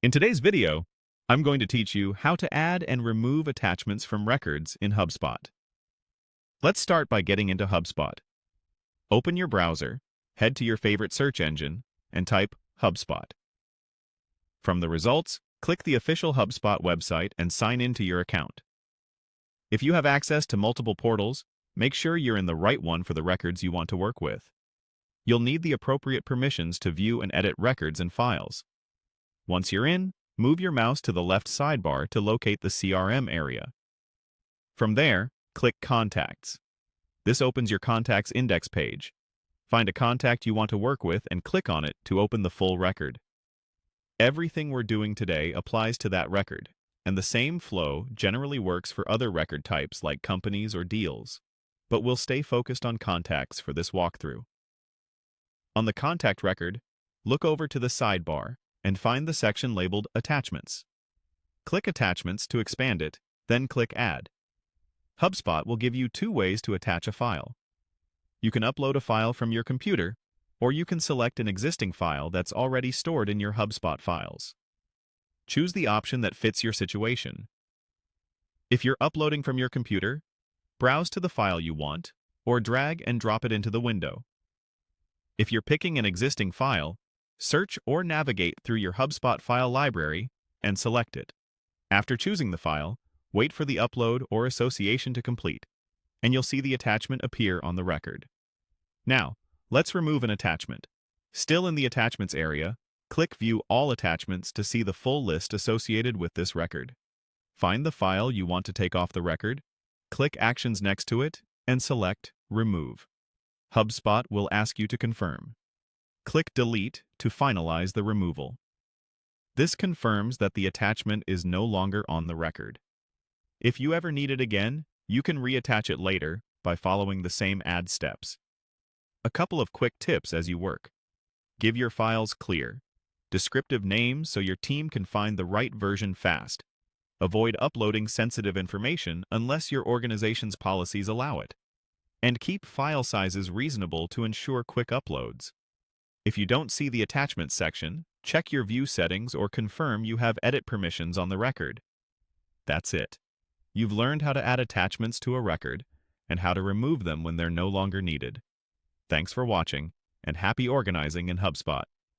In today's video, I'm going to teach you how to add and remove attachments from records in HubSpot. Let's start by getting into HubSpot. Open your browser, head to your favorite search engine, and type HubSpot. From the results, click the official HubSpot website and sign into your account. If you have access to multiple portals, make sure you're in the right one for the records you want to work with. You'll need the appropriate permissions to view and edit records and files. Once you're in, move your mouse to the left sidebar to locate the CRM area. From there, click Contacts. This opens your Contacts index page. Find a contact you want to work with and click on it to open the full record. Everything we're doing today applies to that record, and the same flow generally works for other record types like companies or deals, but we'll stay focused on contacts for this walkthrough. On the contact record, look over to the sidebar and find the section labeled Attachments. Click Attachments to expand it, then click Add. HubSpot will give you two ways to attach a file. You can upload a file from your computer, or you can select an existing file that's already stored in your HubSpot files. Choose the option that fits your situation. If you're uploading from your computer, browse to the file you want, or drag and drop it into the window. If you're picking an existing file, search or navigate through your HubSpot file library and select it. After choosing the file, wait for the upload or association to complete, and you'll see the attachment appear on the record. Now, let's remove an attachment. Still in the Attachments area, click View All Attachments to see the full list associated with this record. Find the file you want to take off the record, click Actions next to it, and select Remove. HubSpot will ask you to confirm. Click Delete to finalize the removal. This confirms that the attachment is no longer on the record. If you ever need it again, you can reattach it later by following the same add steps. A couple of quick tips as you work. Give your files clear, descriptive names so your team can find the right version fast. Avoid uploading sensitive information unless your organization's policies allow it. And keep file sizes reasonable to ensure quick uploads. If you don't see the Attachments section, check your view settings or confirm you have edit permissions on the record. That's it. You've learned how to add attachments to a record and how to remove them when they're no longer needed. Thanks for watching, and happy organizing in HubSpot.